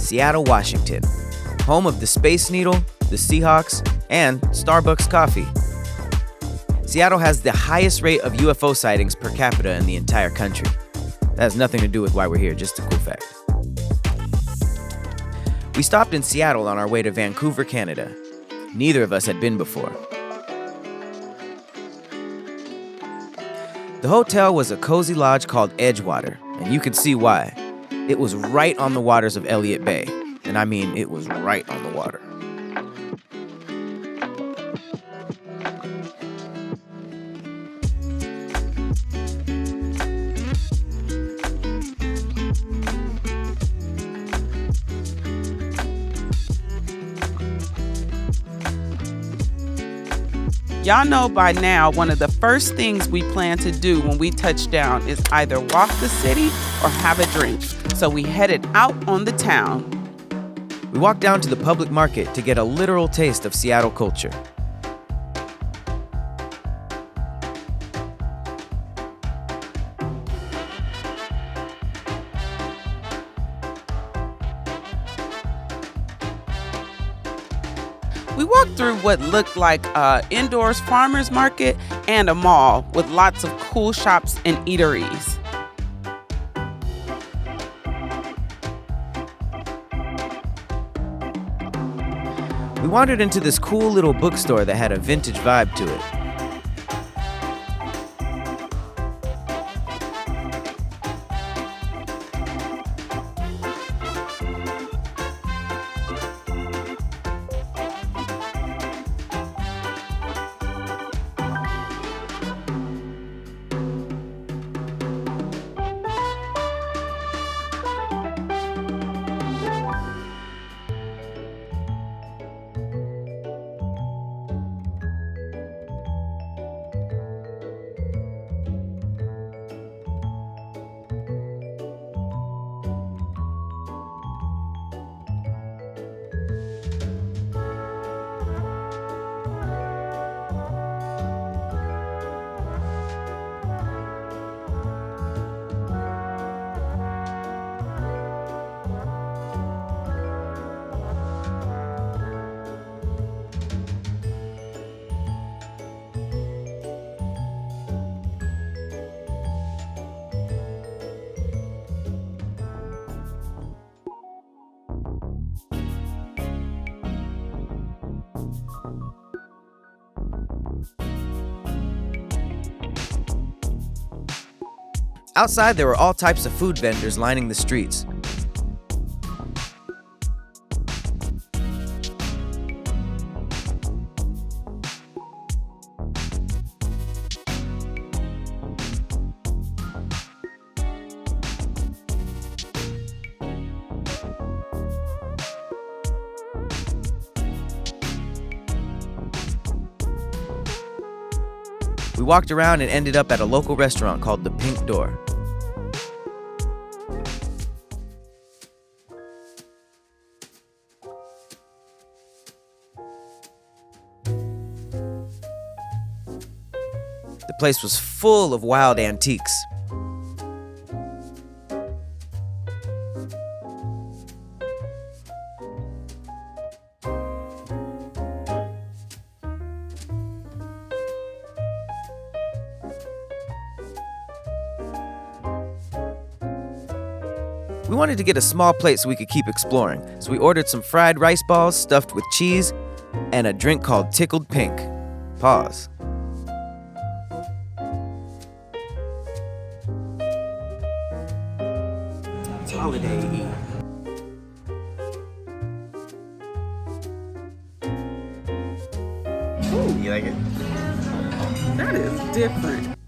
Seattle, Washington, home of the Space Needle, the Seahawks, and Starbucks coffee. Seattle has the highest rate of UFO sightings per capita in the entire country. That has nothing to do with why we're here, just a cool fact. We stopped in Seattle on our way to Vancouver, Canada. Neither of us had been before. The hotel was a cozy lodge called Edgewater, and you could see why. It was right on the waters of Elliott Bay, and I mean it was right on the water. Y'all know by now one of the first things we plan to do when we touch down is either walk the city or have a drink. So we headed out on the town. We walked down to the public market to get a literal taste of Seattle culture. We walked through what looked like an indoors farmer's market and a mall with lots of cool shops and eateries. We wandered into this cool little bookstore that had a vintage vibe to it. Outside, there were all types of food vendors lining the streets. We walked around and ended up at a local restaurant called the Pink Door. The place was full of wild antiques. We wanted to get a small plate so we could keep exploring, so we ordered some fried rice balls stuffed with cheese and a drink called Tickled Pink. Pause. It's holiday Eve. Ooh, you like it? That is different.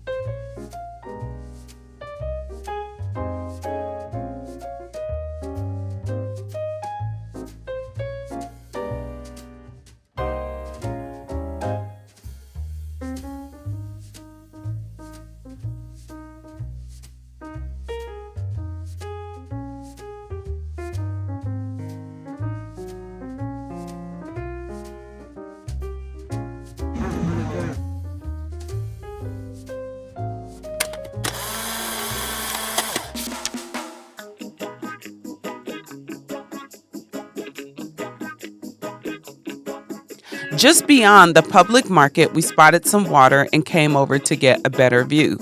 Just beyond the public market, we spotted some water and came over to get a better view.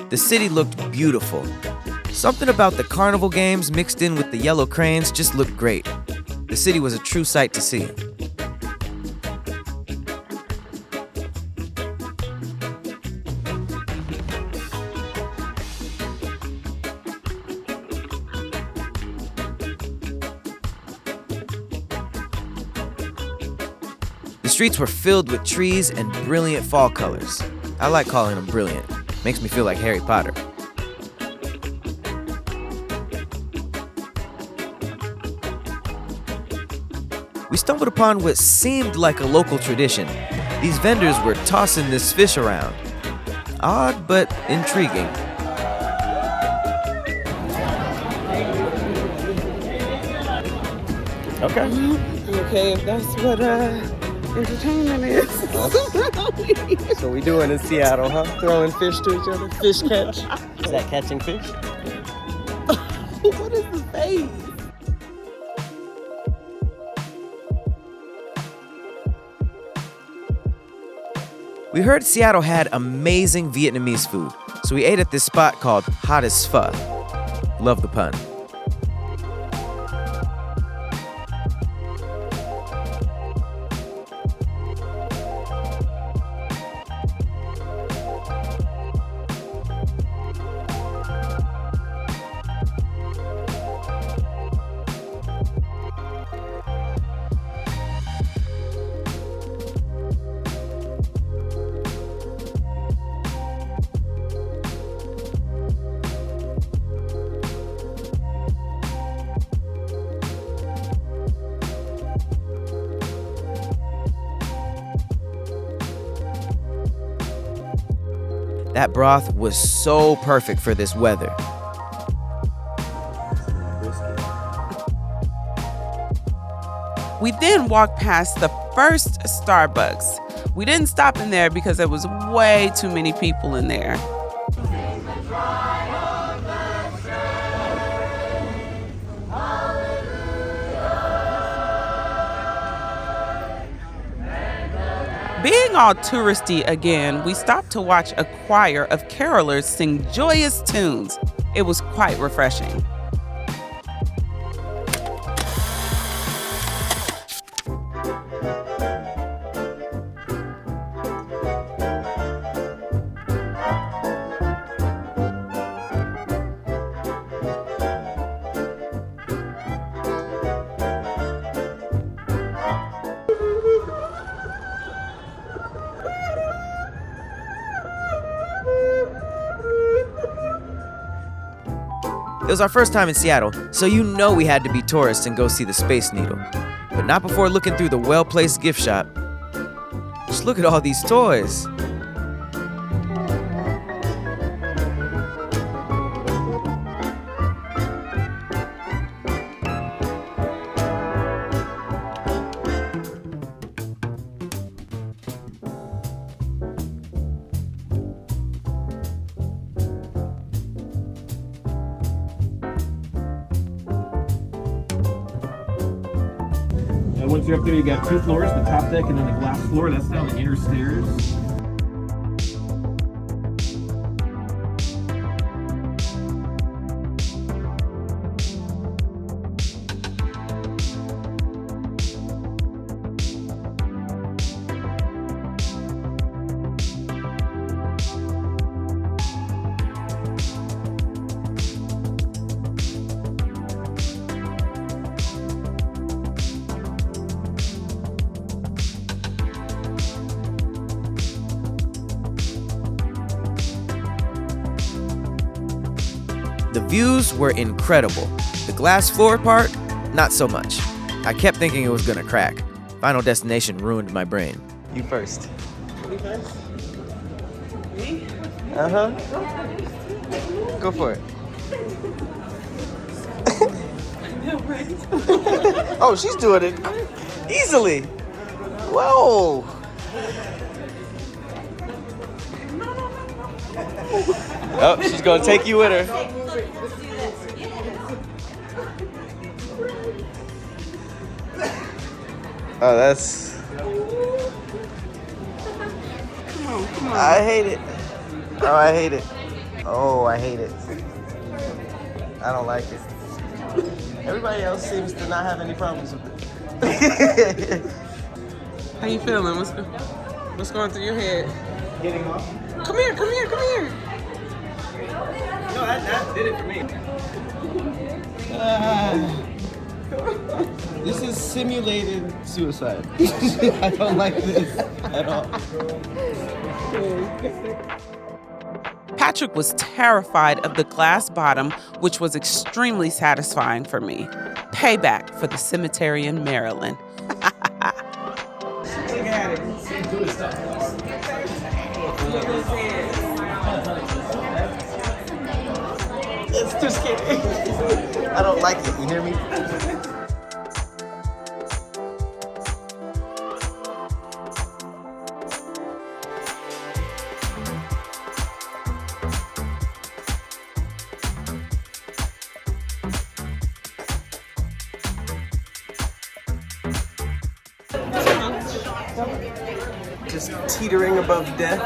The city looked beautiful. Something about the carnival games mixed in with the yellow cranes just looked great. The city was a true sight to see. The streets were filled with trees and brilliant fall colors. I like calling them brilliant. Makes me feel like Harry Potter. We stumbled upon what seemed like a local tradition. These vendors were tossing this fish around. Odd, but intriguing. Okay. Okay, if that's what entertainment is. So we doing in Seattle, huh? Throwing fish to each other? Fish catch? Is that catching fish? What is the face? We heard Seattle had amazing Vietnamese food, so we ate at this spot called Hot as Pho. Love the pun. That broth was so perfect for this weather. We then walked past the first Starbucks. We didn't stop in there because there was way too many people in there. Being all touristy again, we stopped to watch a choir of carolers sing joyous tunes. It was quite refreshing. It was our first time in Seattle, so you know we had to be tourists and go see the Space Needle. But not before looking through the well-placed gift shop. Just look at all these toys. Once you're up there, you got 2 floors, the top deck and then the glass floor. That's down the inner stairs. The views were incredible. The glass floor part, not so much. I kept thinking it was gonna crack. Final Destination ruined my brain. You first. Me first? Me? Uh-huh. Go for it. Oh, she's doing it easily. Whoa. Oh, she's gonna take you with her. Oh, that's Come on. I hate it. Oh, I hate it. Oh, I hate it. I don't like it. Everybody else seems to not have any problems with it. How you feeling? What's going through your head? Getting off? Come here. No, that did it for me. This is simulated suicide. I don't like this at all. Patrick was terrified of the glass bottom, which was extremely satisfying for me. Payback for the cemetery in Maryland. Look at it. It's too scary. I don't like it. You hear me? Just teetering above death.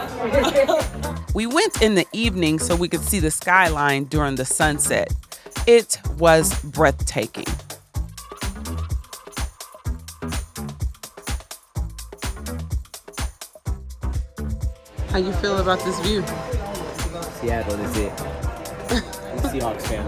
We went in the evening so we could see the skyline during the sunset. It was breathtaking. How you feel about this view? Seattle is it. Seahawks fan.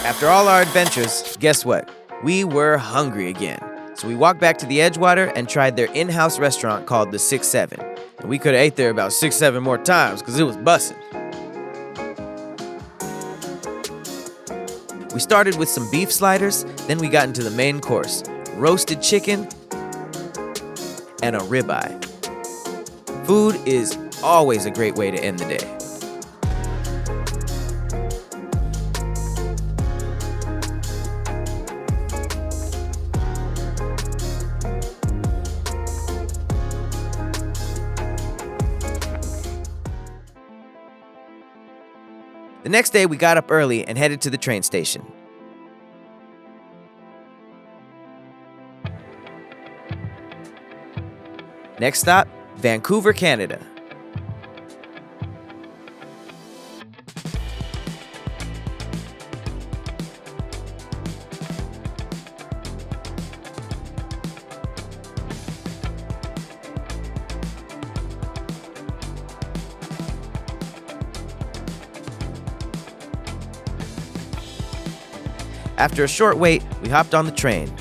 After all our adventures, guess what? We were hungry again. So we walked back to the Edgewater and tried their in-house restaurant called the 6-7. And we could have ate there about 6-7 more times because it was bussin'. We started with some beef sliders, then we got into the main course, roasted chicken and a ribeye. Food is always a great way to end the day. The next day, we got up early and headed to the train station. Next stop, Vancouver, Canada. After a short wait, we hopped on the train.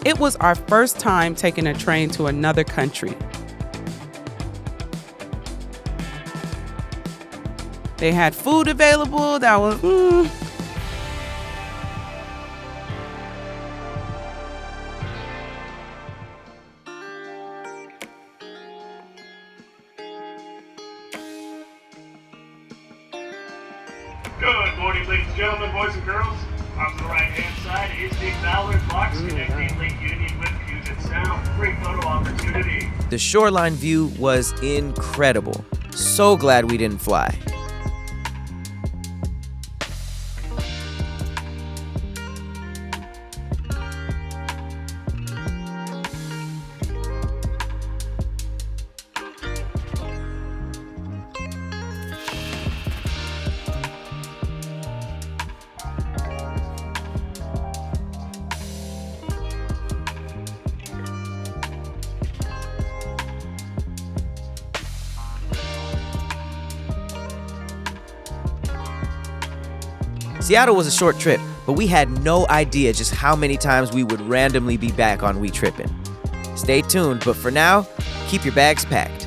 It was our first time taking a train to another country. They had food available that was, Good morning, ladies and gentlemen, boys and girls. On the right-hand side is the Ballard box connecting Lake Union with Puget Sound. Great photo opportunity. The shoreline view was incredible. So glad we didn't fly. Seattle was a short trip, but we had no idea just how many times we would randomly be back on We Trippin'. Stay tuned, but for now, keep your bags packed.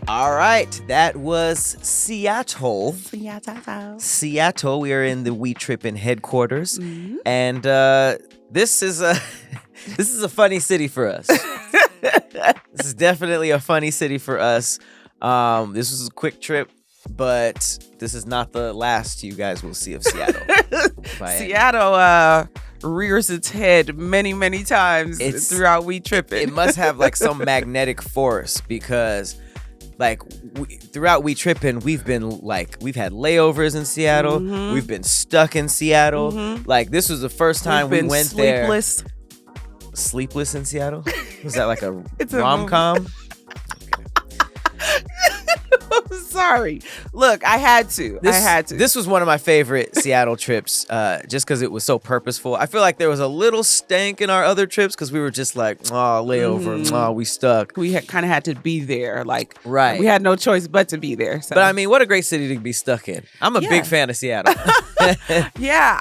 All right, that was Seattle. Seattle. We are in the We Trippin' headquarters, and this is a funny city for us. This is definitely a funny city for us. This was a quick trip but this is not the last you guys will see of Seattle. Seattle rears its head many times throughout We Trippin'. It must have like some magnetic force because like throughout We Trippin', we've had layovers in Seattle. We've been stuck in Seattle. Like this was the first time we went sleepless. there. Sleepless in Seattle? Was that like a It's a rom-com? I'm sorry. Look, I had to. This was one of my favorite Seattle trips, just because it was so purposeful. I feel like there was a little stank in our other trips because we were just like, oh, layover, oh, we stuck. We kind of had to be there. Like, right. We had no choice but to be there. So. But I mean, what a great city to be stuck in. I'm a big fan of Seattle. Yeah,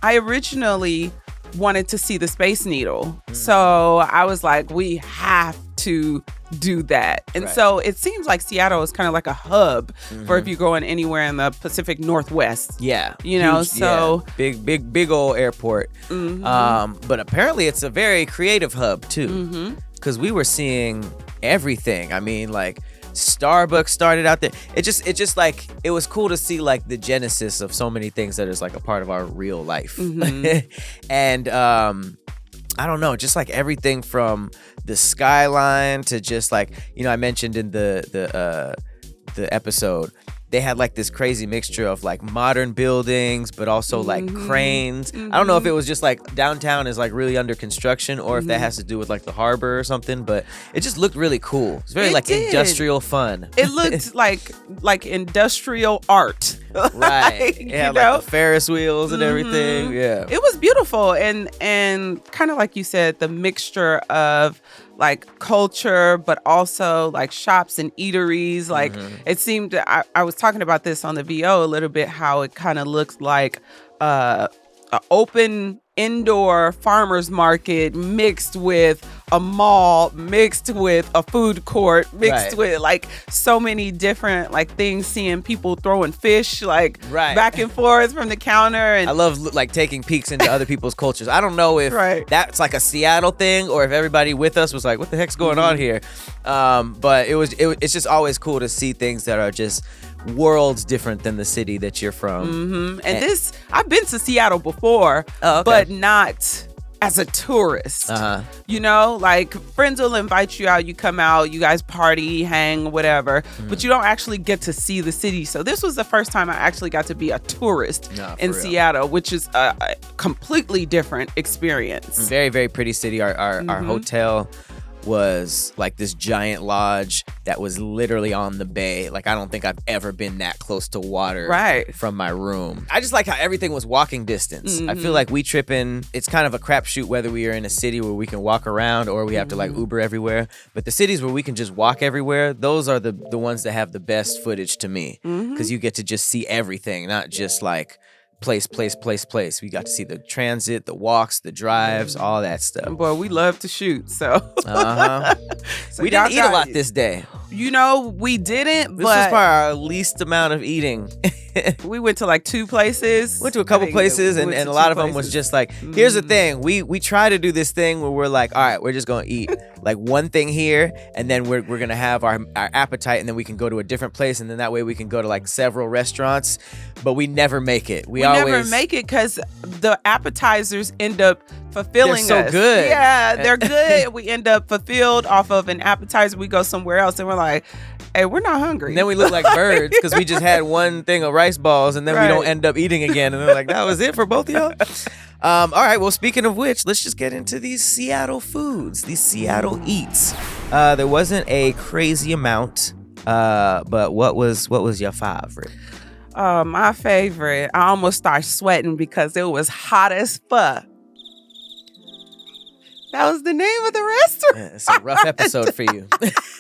I originally wanted to see the Space Needle. So I was like, we have to do that. And so it seems like Seattle is kind of like a hub for if you're going anywhere in the Pacific Northwest. Yeah. You know, so big old airport. But apparently it's a very creative hub too. Because we were seeing everything. I mean, like Starbucks started out there. It just like it was cool to see like the genesis of so many things that is like a part of our real life. And I don't know, just like everything from the skyline to just like, you know, I mentioned in the episode, they had like this crazy mixture of like modern buildings, but also like cranes. I don't know if it was just like downtown is like really under construction or if that has to do with like the harbor or something, but it just looked really cool. It's very industrial fun. It looked like industrial art. Right. Yeah, like the Ferris wheels and everything. Yeah. It was beautiful and kind of like you said, the mixture of like culture, but also like shops and eateries. Like it seemed, I was talking about this on the VO a little bit, how it kind of looks like an open indoor farmer's market mixed with a mall, mixed with a food court, mixed with like so many different like things, seeing people throwing fish like back and forth from the counter. And I love like taking peeks into other people's cultures. I don't know if that's like a Seattle thing or if everybody with us was like, what the heck's going on here? But it's just always cool to see things that are just worlds different than the city that you're from. And this, I've been to Seattle before, but not as a tourist. You know, like friends will invite you out, you come out, you guys party, hang, whatever, but you don't actually get to see the city. So this was the first time I actually got to be a tourist in Seattle, which is a completely different experience. Very, very pretty city. Our hotel was like this giant lodge that was literally on the bay. Like I don't think I've ever been that close to water from my room. I just like how everything was walking distance. I feel like We Trippin', it's kind of a crapshoot whether we are in a city where we can walk around or we have to like Uber everywhere. But the cities where we can just walk everywhere, those are the ones that have the best footage to me, because you get to just see everything, not just like place. We got to see the transit, the walks, the drives, all that stuff. Boy, we love to shoot, so. So we didn't eat a lot this day. You know, we didn't, This was probably our least amount of eating. We went to like 2 places. Went to a couple places, and a lot of them was just like, here's the thing. We try to do this thing where we're like, all right, we're just going to eat like one thing here, and then we're going to have our appetite, and then we can go to a different place, and then that way we can go to like several restaurants, but we never make it. We always never make it because the appetizers end up fulfilling us. They're so good. Yeah, they're good. We end up fulfilled off of an appetizer. We go somewhere else, and we're like, hey, we're not hungry. And then we look like birds because we just had one thing of rice balls, and then we don't end up eating again. And they're like, that was it for both of y'all? All right, well, speaking of which, let's just get into these Seattle foods, these Seattle eats. There wasn't a crazy amount, but what was your favorite? My favorite, I almost started sweating because it was hot as fuck. That was the name of the restaurant. Yeah, it's a rough episode for you.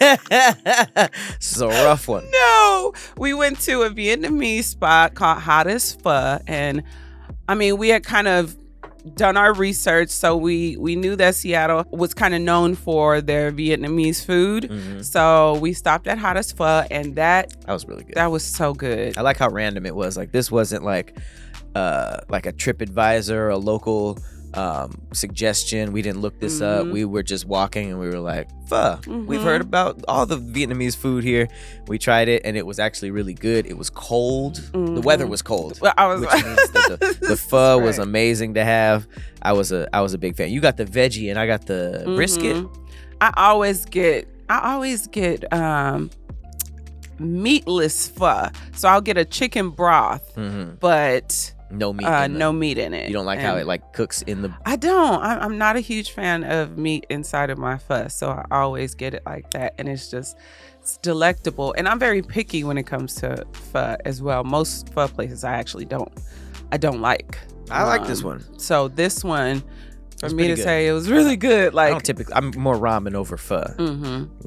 This is a rough one. No, we went to a Vietnamese spot called Hot as Pho, and I mean, we had kind of done our research, so we knew that Seattle was kind of known for their Vietnamese food. So we stopped at Hot as Pho, and that was really good. That was so good. I like how random it was. Like this wasn't like a TripAdvisor, a local suggestion. We didn't look this up. We were just walking and we were like, pho. We've heard about all the Vietnamese food here. We tried it and it was actually really good. It was cold. The weather was cold. Well, which means that the pho was amazing to have. I was a big fan. You got the veggie and I got the brisket. I always get meatless pho. So I'll get a chicken broth, but no meat. No meat in it. You don't like how it like cooks in the. I don't. I'm not a huge fan of meat inside of my pho, so I always get it like that, and it's delectable. And I'm very picky when it comes to pho as well. Most pho places I actually don't like. I like this one. So this one, for me to good. say, it was really good. Like, I don't typically. I'm more ramen over pho.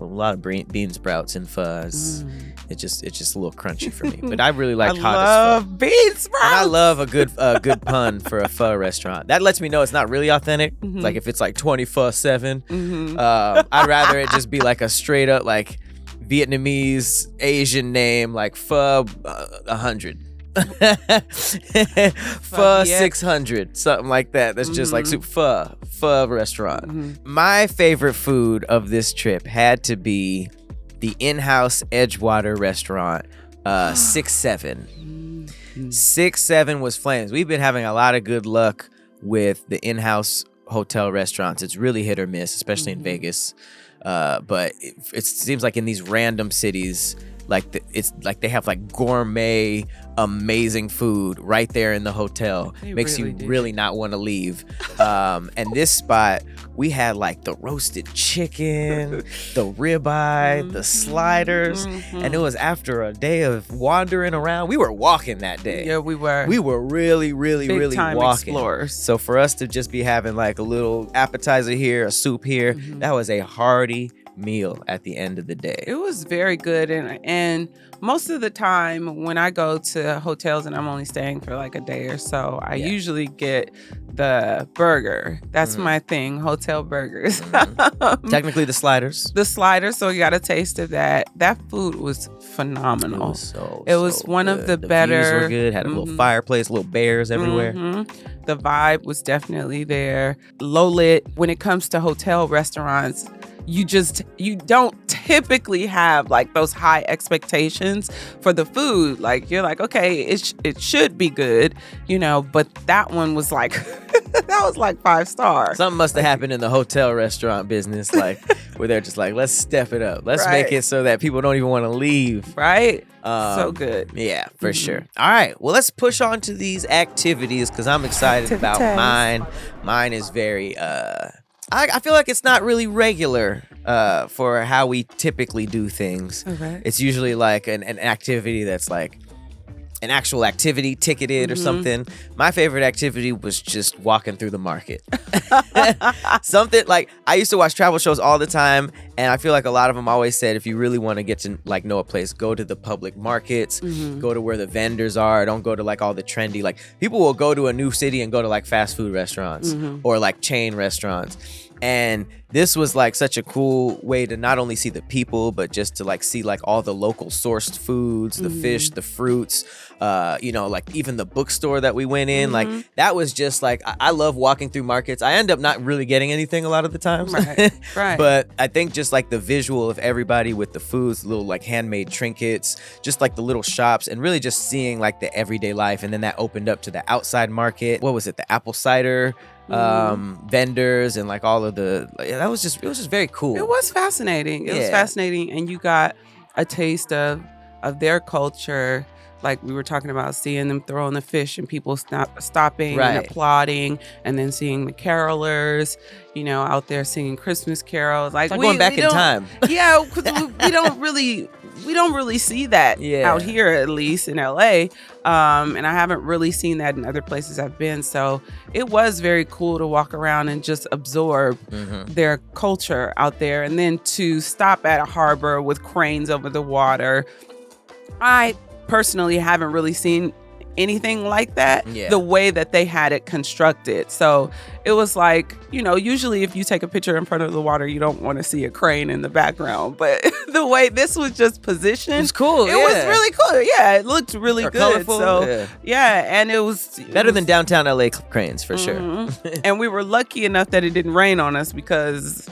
A lot of bean sprouts and pho. It's just a little crunchy for me. But I really like I hot love as pho. bean sprouts. And I love a good pun for a pho restaurant. That lets me know it's not really authentic. Like if it's like 24/7, I'd rather it just be like a straight up like Vietnamese Asian name like pho 100. Pho 600, something like that. That's just like pho restaurant. My favorite food of this trip had to be the in-house Edgewater restaurant, 6-7. 6-7 was flames. We've been having a lot of good luck with the in-house hotel restaurants. It's really hit or miss, especially in Vegas. But it seems like in these random cities, like it's like they have like gourmet, amazing food right there in the hotel. Makes you really not want to leave. And this spot, we had like the roasted chicken, the ribeye, the sliders, and it was after a day of wandering around. We were walking that day. Yeah, we were. We were really Big-time walking. explorers. So for us to just be having like a little appetizer here, a soup here, that was a hearty meal at the end of the day. It was very good, and most of the time when I go to hotels and I'm only staying for like a day or so, I usually get the burger. That's my thing, hotel burgers. Technically the sliders. The sliders, so you got a taste of that. That food was phenomenal. It was one of the better. Views were good. Had a little fireplace, little bears everywhere. The vibe was definitely there. Low lit. When it comes to hotel restaurants, you don't typically have like those high expectations for the food. Like you're like, okay, it should be good, but that one was like that was like 5-star. Something must have happened in the hotel restaurant business, like where they're just like, let's step it up. Let's make it so that people don't even want to leave. Right? So good. Yeah, for sure. All right. Well, let's push on to these activities because I'm excited about mine. Mine is very I feel like it's not really regular for how we typically do things. Okay. It's usually like an activity that's like an actual activity ticketed or something. My favorite activity was just walking through the market. Something like I used to watch travel shows all the time, and I feel like a lot of them always said if you really want to get to like know a place, go to the public markets, go to where the vendors are. Don't go to like all the trendy, like people will go to a new city and go to like fast food restaurants or like chain restaurants. And this was like such a cool way to not only see the people, but just to like see like all the local sourced foods, the fish, the fruits, like even the bookstore that we went in. Like that was just like, I love walking through markets. I end up not really getting anything a lot of the times. Right. But I think just like the visual of everybody with the foods, little like handmade trinkets, just like the little shops and really just seeing like the everyday life. And then that opened up to the outside market. What was it? The apple cider vendors and like all of it was just very cool. It was fascinating. It was fascinating, and you got a taste of their culture. Like we were talking about, seeing them throwing the fish and people stopping and applauding, and then seeing the carolers, out there singing Christmas carols. Like going back in time. Yeah, because we don't really see that out here, at least in LA. And I haven't really seen that in other places I've been. So it was very cool to walk around and just absorb their culture out there. And then to stop at a harbor with cranes over the water. I personally haven't really seen anything like that, Yeah. the way that they had it constructed. So it was like, usually if you take a picture in front of the water, you don't want to see a crane in the background. But the way this was just positioned, It's cool. it was really cool. Yeah, it looked really good. Colorful. So and it was Better than downtown LA cranes for sure. And we were lucky enough that it didn't rain on us because,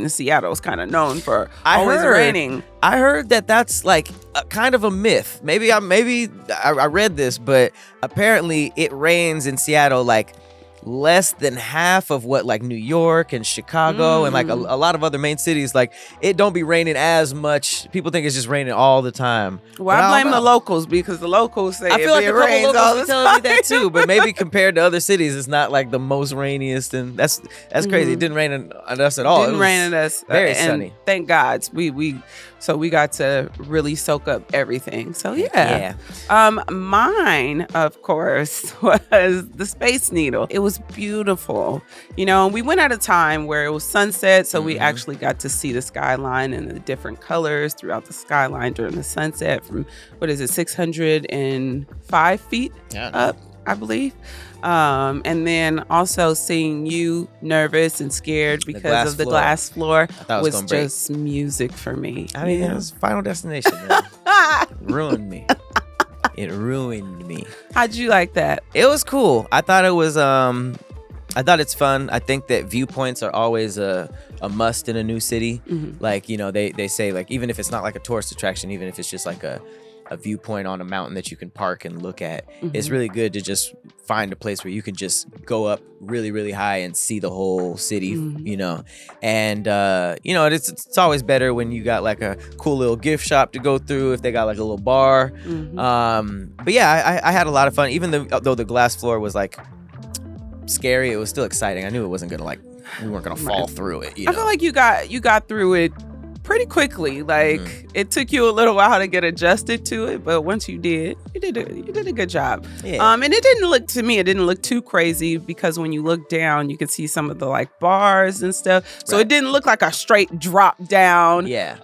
Seattle's kind of known for always raining. I heard that that's like kind of a myth. Maybe I read this, but apparently it rains in Seattle like less than half of what like New York and Chicago and like a lot of other main cities. Like it don't be raining as much. People think it's just raining all the time. Well, I blame the locals because the locals say I feel like it a couple rains all locals the be telling me that too, but maybe compared to other cities, it's not like the most rainiest, and that's crazy. It didn't rain on us at all. Didn't rain on us. Very and sunny. Thank God. We got to really soak up everything. So yeah. Mine, of course, was the Space Needle. It was beautiful. We went at a time where it was sunset, so we actually got to see the skyline and the different colors throughout the skyline during the sunset from 605 feet up, I believe. And then also seeing you nervous and scared because of the glass floor was just music for me. It was Final Destination. Man. Ruined me. It ruined me. How'd you like that? It was cool. I thought it was I thought it's fun. I think that viewpoints are always a must in a new city. Like, they say like even if it's not like a tourist attraction, even if it's just like a viewpoint on a mountain that you can park and look at, it's really good to just find a place where you can just go up really, really high and see the whole city, and it's always better when you got like a cool little gift shop to go through if they got like a little bar. But yeah, I had a lot of fun. Even though the glass floor was like scary, it was still exciting. I knew it wasn't gonna we weren't gonna fall through it. I feel like you got through it pretty quickly. Like it took you a little while to get adjusted to it, but once you did, you did a good job. Yeah. And it didn't look too crazy because when you look down, you could see some of the like bars and stuff. So it didn't look like a straight drop down. Yeah.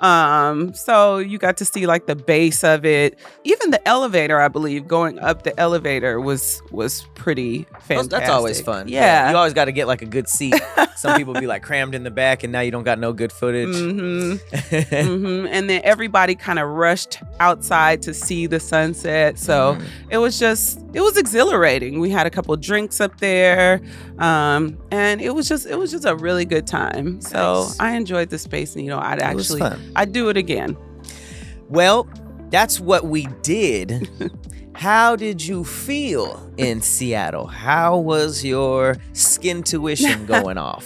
So you got to see like the base of it. Even the elevator, I believe, going up the elevator was pretty fantastic. That's always fun. Yeah. You always got to get like a good seat. Some people be like crammed in the back, and now you don't got no good footage. And then everybody kind of rushed outside to see the sunset. So it was exhilarating. We had a couple drinks up there, and it was just a really good time. So Nice. I enjoyed the Space Needle. was fun. I'd do it again. Well, that's what we did. How did you feel in Seattle? How was your skin tuition going off?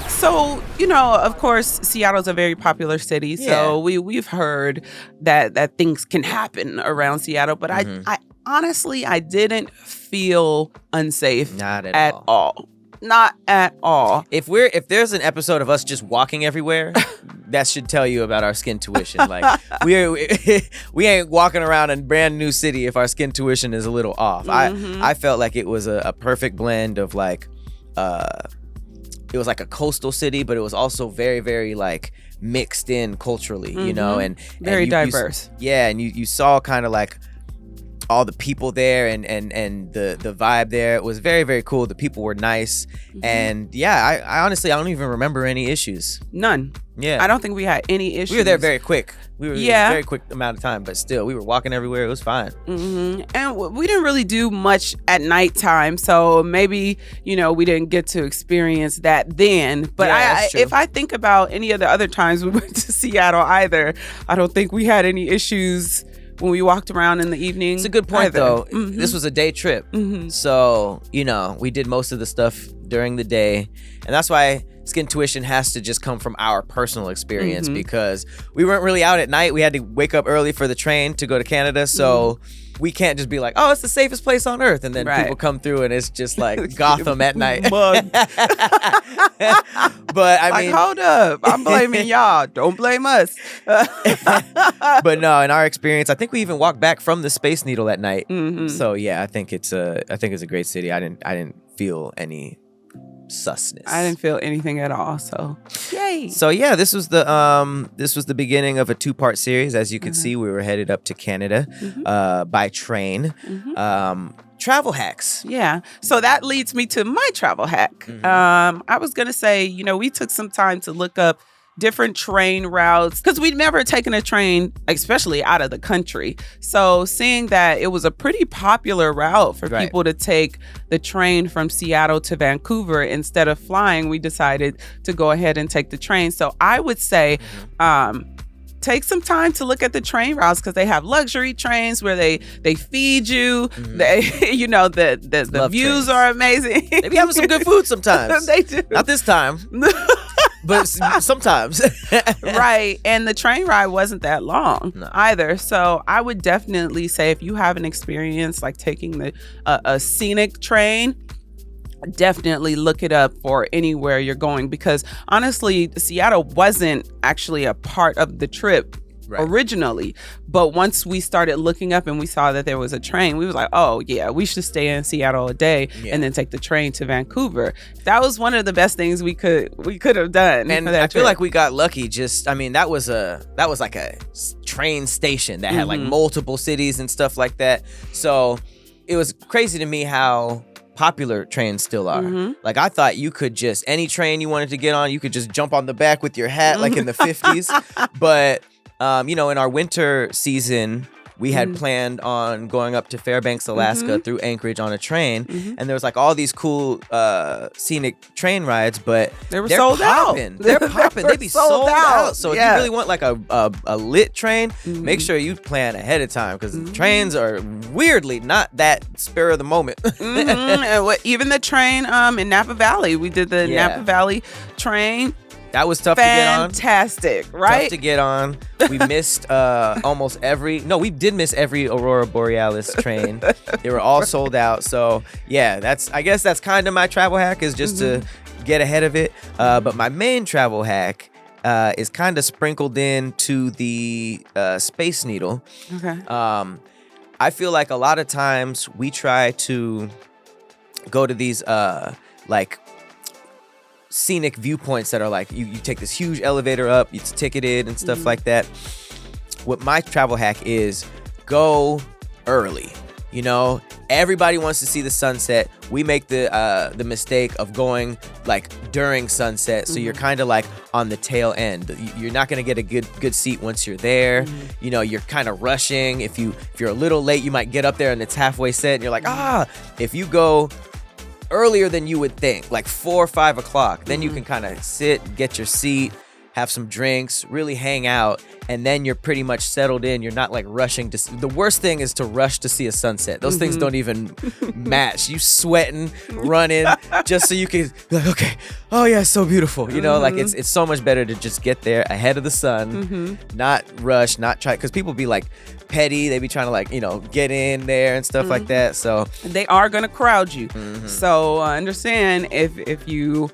So, of course, Seattle's a very popular city. So we've heard that things can happen around Seattle, but I honestly, I didn't feel unsafe Not at all. Not at all. If there's an episode of us just walking everywhere, that should tell you about our skin tuition. Like we ain't walking around a brand new city if our skin tuition is a little off. I felt like it was a perfect blend of like it was like a coastal city, but it was also very, very like mixed in culturally, and very you, diverse. And you saw kind of like all the people there and the vibe there. It was very, very cool. The people were nice. And yeah, I honestly, I don't even remember any issues. None. Yeah. I don't think we had any issues. We were there very quick. We were Yeah. very quick amount of time, but still, we were walking everywhere. It was fine. And we didn't really do much at nighttime, so maybe we didn't get to experience that then. But Yeah, that's true. if I think about any of the other times we went to Seattle either, I don't think we had any issues when we walked around in the evening. It's a good point, either. though. This was a day trip. So, we did most of the stuff during the day. And that's why skin tuition has to just come from our personal experience because we weren't really out at night. We had to wake up early for the train to go to Canada. So we can't just be like, oh, it's the safest place on earth. And then people come through and it's just like Gotham at night. Mugged. But I mean, hold up. I'm blaming y'all. Don't blame us. but no, in our experience, I think we even walked back from the Space Needle at night. So yeah, I think it's a great city. I didn't feel any susness. I didn't feel anything at all. So, yay. So yeah, this was the beginning of a 2-part series. As you can see, we were headed up to Canada by train. Travel hacks. Yeah. So that leads me to my travel hack. I was going to say, you know, we took some time to look up different train routes because we'd never taken a train, especially out of the country. So seeing that it was a pretty popular route for people to take the train from Seattle to Vancouver instead of flying, we decided to go ahead and take the train. So I would say, take some time to look at the train routes because they have luxury trains where they feed you. They, you know, the views are amazing. They be having some good food sometimes. They do. Not this time. But sometimes. Right. And the train ride wasn't that long either. So I would definitely say if you have an experience like taking a scenic train, definitely look it up for anywhere you're going, because honestly, Seattle wasn't actually a part of the trip originally. But once we started looking up and we saw that there was a train, we was like, oh yeah, we should stay in Seattle a day and then take the train to Vancouver. That was one of the best things we could have done. And I feel like we got lucky. That was like a train station that had like multiple cities and stuff like that. So it was crazy to me how popular trains still are. Like I thought you could just, any train you wanted to get on, you could just jump on the back with your hat like in the 50s. But you know, in our winter season, we had planned on going up to Fairbanks, Alaska through Anchorage on a train. And there was like all these cool scenic train rides, but they're sold out. They're popping. They be sold out. So if you really want like a lit train, make sure you plan ahead of time because trains are weirdly not that spur of the moment. Even the train in Napa Valley, we did the Napa Valley train. That was tough to get on. Fantastic, right? Tough to get on. We missed we did miss every Aurora Borealis train. They were all sold out. So yeah, I guess that's kind of my travel hack, is just to get ahead of it. But my main travel hack is kind of sprinkled into the Space Needle. Okay. I feel like a lot of times we try to go to these like scenic viewpoints that are like you take this huge elevator up, it's ticketed and stuff like that. What my travel hack is, go early. You know, everybody wants to see the sunset. We make the mistake of going like during sunset, so you're kind of like on the tail end. You're not gonna get a good seat once you're there. You know, you're kind of rushing. If you're a little late, you might get up there and it's halfway set, and you're like, if you go earlier than you would think, like 4 or 5 o'clock, then you can kind of sit, get your seat, have some drinks, really hang out, and then you're pretty much settled in. You're not like rushing to the worst thing is to rush to see a sunset. Those things don't even match. You sweating, running, just so you can be like, okay, oh yeah, it's so beautiful. You know, like it's so much better to just get there ahead of the sun, not rush, not try, because people be like petty. They be trying to like, you know, get in there and stuff like that. So they are gonna crowd you. So understand if you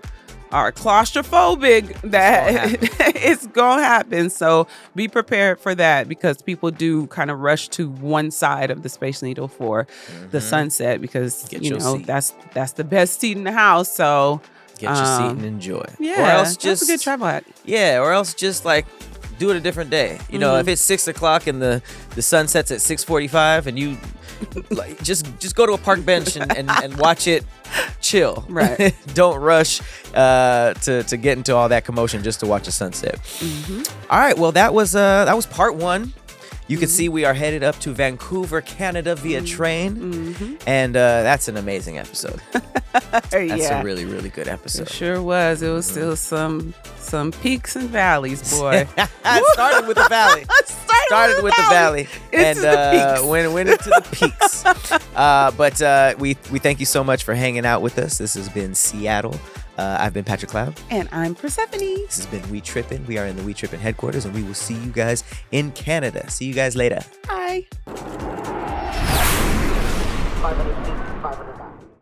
are claustrophobic, that it's gonna happen. So be prepared for that, because people do kind of rush to one side of the Space Needle for the sunset, because you know that's the best seat in the house. So get your seat and enjoy. Yeah, or else that's a good travel hack. Yeah, or else just like do it a different day. You know, if it's 6 o'clock and the sun sets at 6:45, and you like just go to a park bench and watch it, chill. Right. Don't rush to get into all that commotion just to watch a sunset. All right, well that was part 1. You can see we are headed up to Vancouver, Canada via train. And that's an amazing episode. That's a really, really good episode. It sure was. It was still some peaks and valleys, boy. Started with the valley. Started with the valley. And went into the peaks. But we thank you so much for hanging out with us. This has been Seattle. I've been Patrick Cloud. And I'm Persephone. This has been We Trippin'. We are in the We Trippin' headquarters, and we will see you guys in Canada. See you guys later. Bye. 500 feet, 500